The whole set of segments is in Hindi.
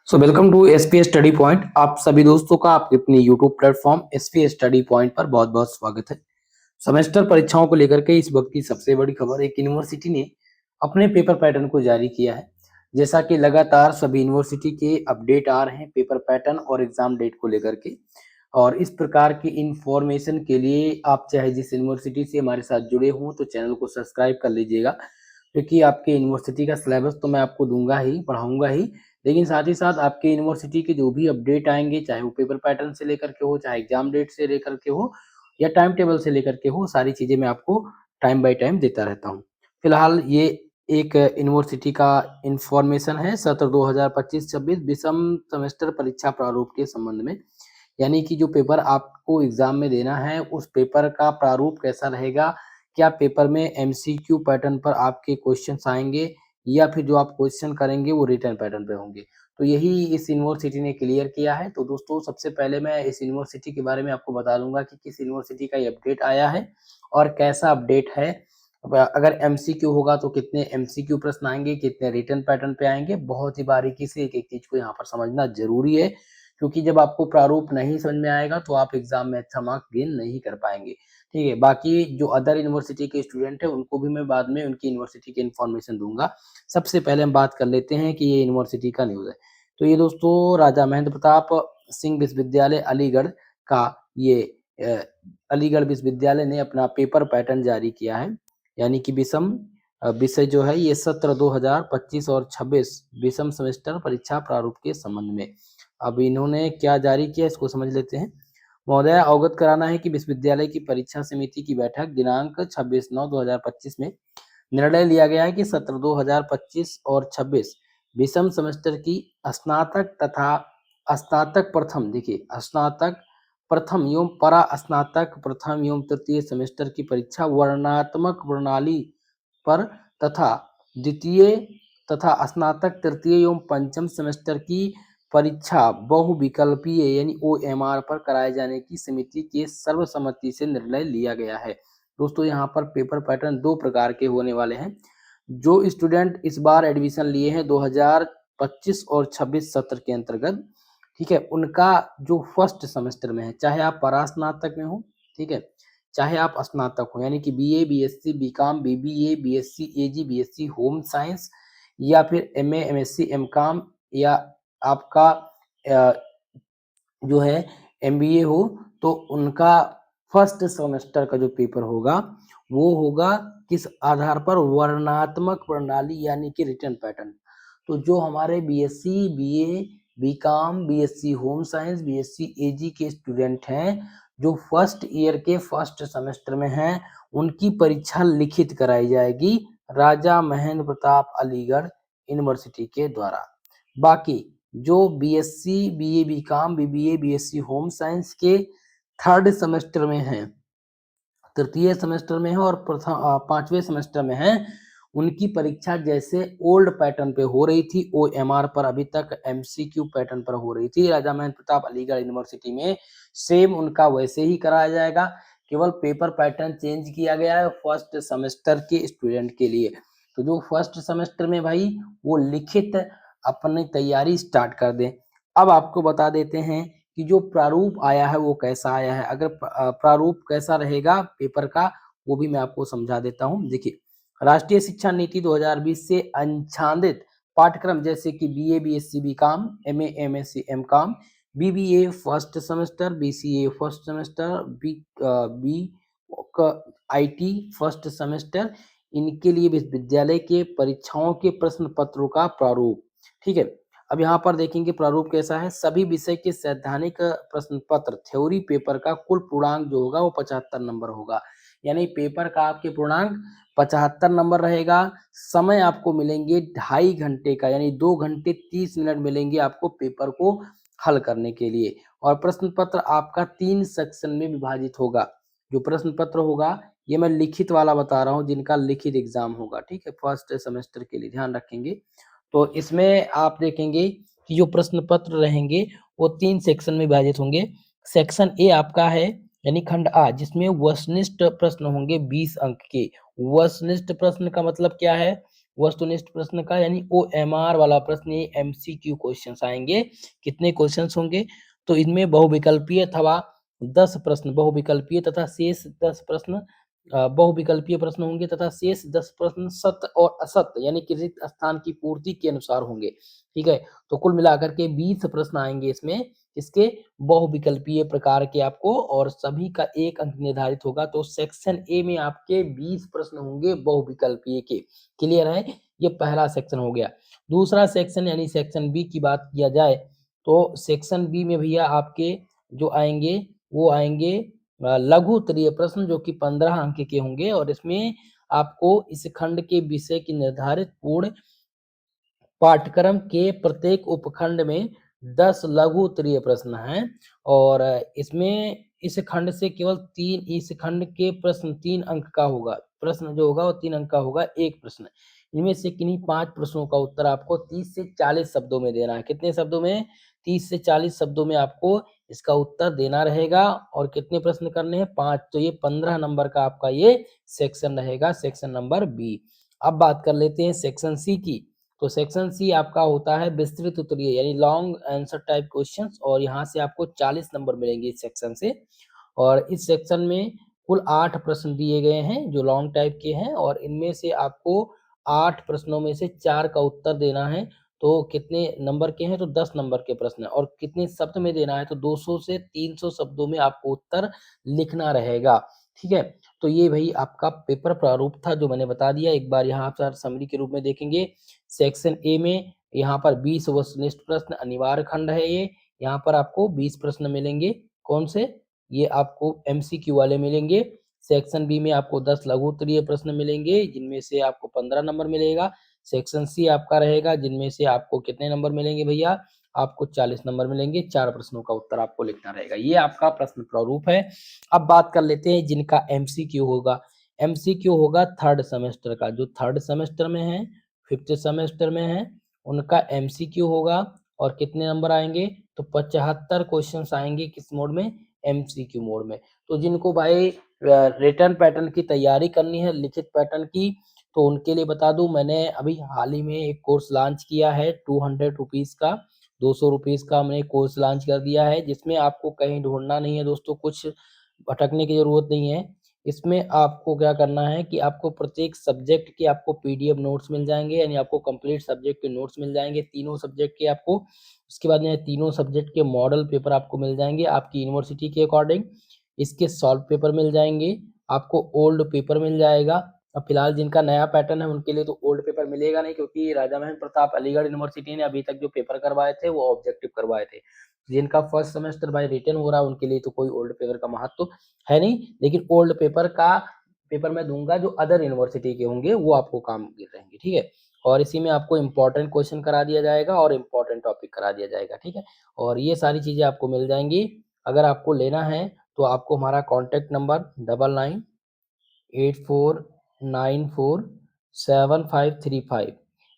Welcome to SP study point. आप सभी दोस्तों का आपके अपने YouTube platform SP study point पर बहुत बहुत स्वागत है। सेमेस्टर परीक्षाओं को लेकर के इस वक्त की सबसे बड़ी खबर, एक यूनिवर्सिटी ने अपने पेपर पैटर्न को जारी किया है। जैसा कि लगातार सभी यूनिवर्सिटी के अपडेट आ रहे हैं पेपर पैटर्न और एग्जाम डेट को लेकर के, और इस प्रकार की इंफॉर्मेशन के लिए आप चाहे जिस यूनिवर्सिटी से हमारे साथ जुड़े हों तो चैनल को सब्सक्राइब कर लीजिएगा, क्योंकि आपके यूनिवर्सिटी का सिलेबस तो मैं आपको दूंगा ही, पढ़ाऊंगा ही, लेकिन साथ ही साथ आपके यूनिवर्सिटी के जो भी अपडेट आएंगे, चाहे वो पेपर पैटर्न से लेकर के हो, चाहे एग्जाम डेट से लेकर के हो या टाइम टेबल से लेकर के हो, सारी चीजें मैं आपको टाइम बाय टाइम देता रहता हूँ। फिलहाल ये एक यूनिवर्सिटी का इंफॉर्मेशन है सत्र 2025-26 विषम सेमेस्टर परीक्षा प्रारूप के संबंध में, यानी कि जो पेपर आपको एग्जाम में देना है उस पेपर का प्रारूप कैसा रहेगा, क्या पेपर में एमसीक्यू पैटर्न पर आपके क्वेश्चंस आएंगे या फिर जो आप क्वेश्चन करेंगे वो रिटर्न पैटर्न पे होंगे। तो यही इस यूनिवर्सिटी ने क्लियर किया है। तो दोस्तों सबसे पहले मैं इस यूनिवर्सिटी के बारे में आपको बता दूंगा कि किस यूनिवर्सिटी का ये अपडेट आया है और कैसा अपडेट है। अगर एमसीक्यू होगा तो कितने एमसीक्यू प्रश्न आएंगे, कितने रिटर्न पैटर्न पे आएंगे, बहुत ही बारीकी से एक एक चीज को यहाँ पर समझना जरूरी है, क्योंकि जब आपको प्रारूप नहीं समझ में आएगा तो आप एग्जाम में अच्छा मार्क्स गेन नहीं कर पाएंगे। ठीक है, बाकी जो अदर यूनिवर्सिटी के स्टूडेंट है उनको भी मैं बाद में उनकी यूनिवर्सिटी की इन्फॉर्मेशन दूंगा। सबसे पहले हम बात कर लेते हैं कि ये यूनिवर्सिटी का न्यूज़ है। तो ये दोस्तों राजा महेंद्र प्रताप सिंह विश्वविद्यालय अलीगढ़ का ये अलीगढ़ विश्वविद्यालय ने अपना पेपर पैटर्न जारी किया है, यानी कि विषम विषय जो है ये सत्र 2025 और 26 विषम सेमेस्टर परीक्षा प्रारूप के संबंध में। अब इन्होंने क्या जारी किया इसको समझ लेते हैं। महोदय, अवगत कराना है कि विश्वविद्यालय की परीक्षा समिति की बैठक दिनांक 26/9/2025 में निर्णय लिया गया है कि सत्र 2025 और 26 विषम सेमेस्टर की स्नातक तथा स्नातक प्रथम, देखिए स्नातक प्रथम एवं परा स्नातक प्रथम एवं तृतीय सेमेस्टर की परीक्षा वर्णात्मक प्रणाली पर तथा द्वितीय तथा स्नातक तृतीय एवं पंचम सेमेस्टर की परीक्षा बहुविकल्पीय यानी ओएमआर पर कराए जाने की समिति के सर्वसम्मति से निर्णय लिया गया है। दोस्तों यहाँ पर पेपर पैटर्न दो प्रकार के होने वाले हैं। जो स्टूडेंट इस बार एडमिशन लिए हैं 2025 और 26 सत्र के अंतर्गत, ठीक है, उनका जो फर्स्ट सेमेस्टर में है, चाहे आप परास्नातक में हो, ठीक है, चाहे आप स्नातक हो, यानी कि BA, BSc, BCom, BBA, BSc AG, BSc home science या फिर एमए, एमएससी, एमकॉम या आपका जो है एमबीए हो, तो उनका फर्स्ट सेमेस्टर का जो पेपर होगा वो होगा किस आधार पर, वर्णात्मक प्रणाली यानी कि रिटर्न पैटर्न। तो जो हमारे BSc, BA, BCom, BSc home science, BSc AG के स्टूडेंट हैं जो फर्स्ट ईयर के फर्स्ट सेमेस्टर में हैं, उनकी परीक्षा लिखित कराई जाएगी राजा महेंद्र प्रताप अलीगढ़ यूनिवर्सिटी के द्वारा। बाकी जो BSc, BA, BCom, BBA, BSc home science के थर्ड सेमेस्टर में हैं, तृतीय सेमेस्टर में है और पांचवें सेमेस्टर में है, उनकी परीक्षा जैसे ओल्ड पैटर्न पे हो रही थी, ओएमआर पर अभी तक एमसीक्यू पैटर्न पर हो रही थी राजा महेंद्र प्रताप अलीगढ़ यूनिवर्सिटी में, सेम उनका वैसे ही कराया जाएगा। केवल पेपर पैटर्न चेंज किया गया है फर्स्ट सेमेस्टर के स्टूडेंट के लिए। तो जो फर्स्ट सेमेस्टर में भाई वो लिखित अपनी तैयारी स्टार्ट कर दें। अब आपको बता देते हैं कि जो प्रारूप आया है वो कैसा आया है। अगर प्रारूप कैसा रहेगा पेपर का वो भी मैं आपको समझा देता हूँ। देखिए, राष्ट्रीय शिक्षा नीति 2020 से आच्छादित पाठ्यक्रम जैसे कि BA, BSc, BCom, MA, MSc, MCom, BBA first semester, BCA first semester, B IT first semester, इनके लिए विश्वविद्यालय के परीक्षाओं के प्रश्न पत्रों का प्रारूप, ठीक है। अब यहाँ पर देखेंगे प्रारूप कैसा है। सभी विषय के सैद्धांतिक प्रश्न पत्र थ्योरी पेपर का कुल पूर्णांक जो होगा वो 75 नंबर होगा, यानी पेपर का आपके पूर्णांक 75 नंबर रहेगा। समय आपको मिलेंगे 2.5 घंटे का, यानी 2 घंटे 30 मिनट मिलेंगे आपको पेपर को हल करने के लिए। और प्रश्न पत्र आपका 3 सेक्शन में विभाजित होगा। जो प्रश्न पत्र होगा ये मैं लिखित वाला बता रहा हूँ, जिनका लिखित एग्जाम होगा, ठीक है, फर्स्ट सेमेस्टर के लिए ध्यान रखेंगे। तो इसमें आप देखेंगे कि जो प्रश्न पत्र रहेंगे वो 3 सेक्शन में विभाजित होंगे। सेक्शन ए आपका है यानी खंड आ, जिसमें वस्तुनिष्ठ प्रश्न होंगे 20 अंक के। वस्तुनिष्ठ प्रश्न का मतलब क्या है? वस्तुनिष्ठ प्रश्न का यानी OMR वाला प्रश्न, ये MCQ क्वेश्चंस आएंगे। कितने क्वेश्चंस होंगे? तो इनमें बहुविकल्पीय अथवा 10 प्रश्न बहुविकल्पीय तथा शेष 10 प्रश्न बहुविकल्पीय प्रश्न होंगे तथा शेष 10 प्रश्न सत्य और असत्य यानी कि रिक्त स्थान की पूर्ति के अनुसार होंगे। ठीक है, तो कुल मिलाकर के 20 प्रश्न आएंगे इसमें, इसके बहुविकल्पीय प्रकार के आपको, और सभी का 1 अंक निर्धारित होगा। तो सेक्शन ए में आपके 20 प्रश्न होंगे बहुविकल्पीय के। क्लियर है? ये पहला सेक्शन हो गया। दूसरा सेक्शन यानी सेक्शन बी की बात किया जाए तो सेक्शन बी में भैया आपके जो आएंगे वो आएंगे लघु उत्तरीय प्रश्न, जो कि 15 अंक के होंगे, और इसमें आपको इस खंड के विषय की निर्धारित पूर्ण पाठ्यक्रम के प्रत्येक उपखंड में 10 लघु उत्तरीय प्रश्न हैं, और इसमें इस खंड से केवल 3 इस खंड के प्रश्न 3 अंक का होगा। प्रश्न जो होगा वो 3 अंक का होगा, एक प्रश्न। इनमें से किन्हीं 5 प्रश्नों का उत्तर आपको 30 से 40 शब्दों में देना है। कितने शब्दों में? 30 से 40 शब्दों में आपको इसका उत्तर देना रहेगा। और कितने प्रश्न करने हैं? 5। तो ये 15 नंबर का आपका ये सेक्शन रहेगा, सेक्शन नंबर बी। अब बात कर लेते हैं सेक्शन सी की। तो सेक्शन सी आपका होता है विस्तृत उत्तरीय यानी लॉन्ग आंसर टाइप क्वेश्चंस, और यहाँ से आपको 40 नंबर मिलेंगे इस सेक्शन से। और इस सेक्शन में कुल 8 प्रश्न दिए गए हैं जो लॉन्ग टाइप के हैं, और इनमें से आपको 8 प्रश्नों में से 4 का उत्तर देना है। तो कितने नंबर के हैं? तो 10 नंबर के प्रश्न है। और कितने शब्द में देना है? तो 200 से 300 शब्दों में आपको उत्तर लिखना रहेगा। ठीक है, तो ये भाई आपका पेपर प्रारूप था जो मैंने बता दिया। एक बार यहाँ पर समरी के रूप में देखेंगे। सेक्शन ए में यहाँ पर 20 वस्तुनिष्ठ प्रश्न अनिवार्य खंड है ये। यहाँ पर आपको 20 प्रश्न मिलेंगे। कौन से? ये आपको MCQ वाले मिलेंगे। सेक्शन बी में आपको 10 लघु उत्तरीय प्रश्न मिलेंगे जिनमें से आपको 15 नंबर मिलेगा। सेक्शन सी आपका रहेगा जिनमें से आपको कितने नंबर मिलेंगे भैया? आपको 40 नंबर मिलेंगे। 4 प्रश्नों का उत्तर आपको लिखना रहेगा। ये आपका प्रश्न प्रारूप है। अब बात कर लेते हैं जिनका MCQ होगा। MCQ होगा थर्ड सेमेस्टर का। जो थर्ड सेमेस्टर में है, फिफ्थ सेमेस्टर में है, उनका MCQ होगा। और कितने नंबर आएंगे? तो 75 क्वेश्चंस आएंगे। किस मोड में? MCQ मोड में। तो जिनको भाई रिटर्न पैटर्न की तैयारी करनी है, लिखित पैटर्न की, तो उनके लिए बता दूं मैंने अभी हाल ही में एक कोर्स लॉन्च किया है 200 रुपीज का। 200 रुपीज का हमने कोर्स लॉन्च कर दिया है, जिसमें आपको कहीं ढूंढना नहीं है दोस्तों, कुछ भटकने की जरूरत नहीं है। इसमें आपको क्या करना है कि आपको प्रत्येक सब्जेक्ट के आपको PDF नोट्स मिल जाएंगे, यानी आपको कंप्लीट सब्जेक्ट के नोट्स मिल जाएंगे तीनों सब्जेक्ट के आपको। उसके बाद में तीनों सब्जेक्ट के मॉडल पेपर आपको मिल जाएंगे आपकी यूनिवर्सिटी के अकॉर्डिंग। इसके सॉल्व पेपर मिल जाएंगे आपको, ओल्ड पेपर मिल जाएगा। अब फिलहाल जिनका नया पैटर्न है उनके लिए तो ओल्ड पेपर मिलेगा नहीं, क्योंकि राजा महेंद्र प्रताप अलीगढ़ यूनिवर्सिटी ने अभी तक जो पेपर करवाए थे वो ऑब्जेक्टिव करवाए थे। जिनका फर्स्ट सेमेस्टर बाय रिटन हो रहा है उनके लिए तो कोई ओल्ड पेपर का महत्व तो है नहीं, लेकिन ओल्ड पेपर का पेपर मैं दूंगा जो अदर यूनिवर्सिटी के होंगे वो आपको काम के रहेंगे। ठीक है, और इसी में आपको इंपॉर्टेंट क्वेश्चन करा दिया जाएगा और इंपॉर्टेंट टॉपिक करा दिया जाएगा। ठीक है, और ये सारी चीजें आपको मिल जाएंगी। अगर आपको लेना है तो आपको हमारा कॉन्टेक्ट नंबर 9984947535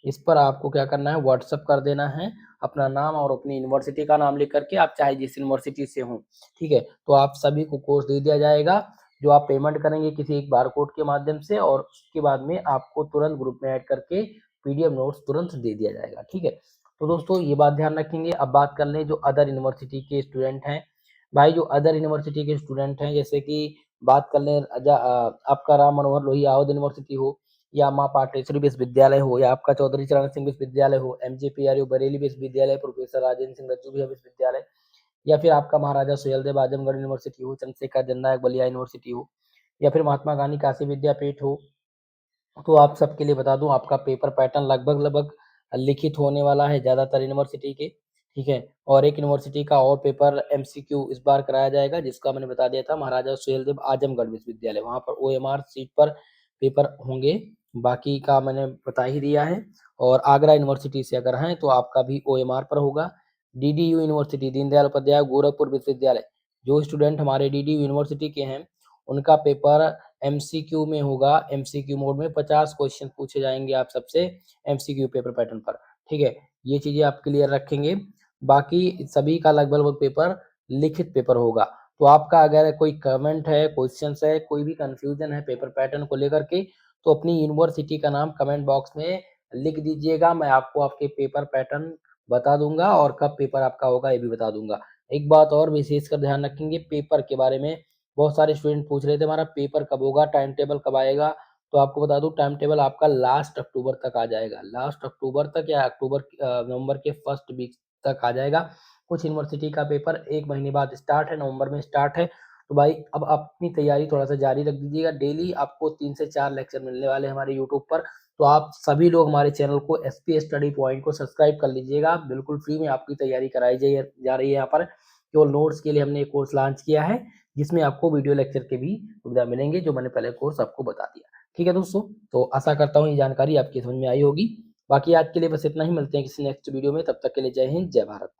इस पर आपको क्या करना है, व्हाट्सअप कर देना है अपना नाम और अपनी यूनिवर्सिटी का नाम लिख करके, आप चाहे जिस यूनिवर्सिटी से हो। ठीक है, तो आप सभी को कोर्स दे दिया जाएगा, जो आप पेमेंट करेंगे किसी एक बारकोड के माध्यम से, और उसके बाद में आपको तुरंत ग्रुप में ऐड करके PDF नोट्स तुरंत दे दिया जाएगा। ठीक है, तो दोस्तों ये बात ध्यान रखेंगे। अब बात कर लें जो अदर यूनिवर्सिटी के स्टूडेंट हैं। भाई जो अदर यूनिवर्सिटी के स्टूडेंट हैं, जैसे कि बात कर लें आपका राम मनोहर लोहिया औद यूनिवर्सिटी हो, या माँ पाटेश्वरी विश्वविद्यालय हो, या आपका चौधरी चरण सिंह विश्वविद्यालय हो, MJPRU बरेली विश्वविद्यालय, प्रोफेसर राजेंद्र सिंह रज्जू विश्वविद्यालय, या फिर आपका महाराजा सुहेलदेव आजमगढ़ यूनिवर्सिटी हो, चंद्रशेखर जननायक बलिया यूनिवर्सिटी हो, या फिर महात्मा गांधी काशी विद्यापीठ हो, तो आप सबके लिए बता दूं आपका पेपर पैटर्न लगभग लगभग लिखित होने वाला है ज्यादातर यूनिवर्सिटी के। ठीक है, और एक यूनिवर्सिटी का और पेपर MCQ इस बार कराया जाएगा, जिसका मैंने बता दिया था महाराजा सुहेलदेव आजमगढ़ विश्वविद्यालय, वहां पर OMR सीट पर पेपर होंगे। बाकी का मैंने बता ही दिया है। और आगरा यूनिवर्सिटी से अगर हैं तो आपका भी OMR पर होगा। DDU यूनिवर्सिटी दीनदयाल उपाध्याय गोरखपुर विश्वविद्यालय, जो स्टूडेंट हमारे DDU यूनिवर्सिटी के हैं उनका पेपर MCQ में होगा। MCQ मोड में 50 क्वेश्चन पूछे जाएंगे आप सबसे MCQ पेपर पैटर्न पर। ठीक है, ये चीजें आप क्लियर रखेंगे। बाकी सभी का लगभग पेपर लिखित पेपर होगा। तो आपका अगर कोई कमेंट है, क्वेश्चन है, कोई भी कंफ्यूजन है पेपर पैटर्न को लेकर के, तो अपनी यूनिवर्सिटी का नाम कमेंट बॉक्स में लिख दीजिएगा। मैं आपको आपके पेपर पैटर्न बता दूँगा और कब पेपर आपका होगा ये भी बता दूँगा। एक बात और विशेषकर ध्यान रखेंगे पेपर के बारे में, बहुत सारे स्टूडेंट पूछ रहे थे हमारा पेपर कब होगा, टाइम टेबल कब आएगा? तो आपको बता दूँ टाइम टेबल आपका लास्ट अक्टूबर तक आ जाएगा। लास्ट अक्टूबर तक या नवंबर के फर्स्ट वीक तक आ जाएगा। कुछ यूनिवर्सिटी का पेपर 1 महीने बाद स्टार्ट है, नवंबर में स्टार्ट है। तो भाई अब आप अपनी तैयारी थोड़ा-सा जारी रख दीजिएगा। डेली आपको 3 से 4 लेक्चर मिलने वाले हैं हमारे यूट्यूब पर। तो आप सभी लोग हमारे चैनल को एसपी स्टडी पॉइंट को सब्सक्राइब कर लीजिएगा। बिल्कुल फ्री में आपकी तैयारी कराई जा रही है यहाँ पर। केवल नोट्स के लिए हमने एक कोर्स लॉन्च किया है, जिसमें आपको वीडियो लेक्चर के भी सुविधा मिलेंगे, जो मैंने पहले कोर्स आपको बता दिया। ठीक है दोस्तों, तो आशा करता हूँ ये जानकारी आपकी समझ में आई होगी। बाकी आज के लिए बस इतना ही, मिलते हैं किसी नेक्स्ट वीडियो में, तब तक के लिए जय हिंद, जय भारत।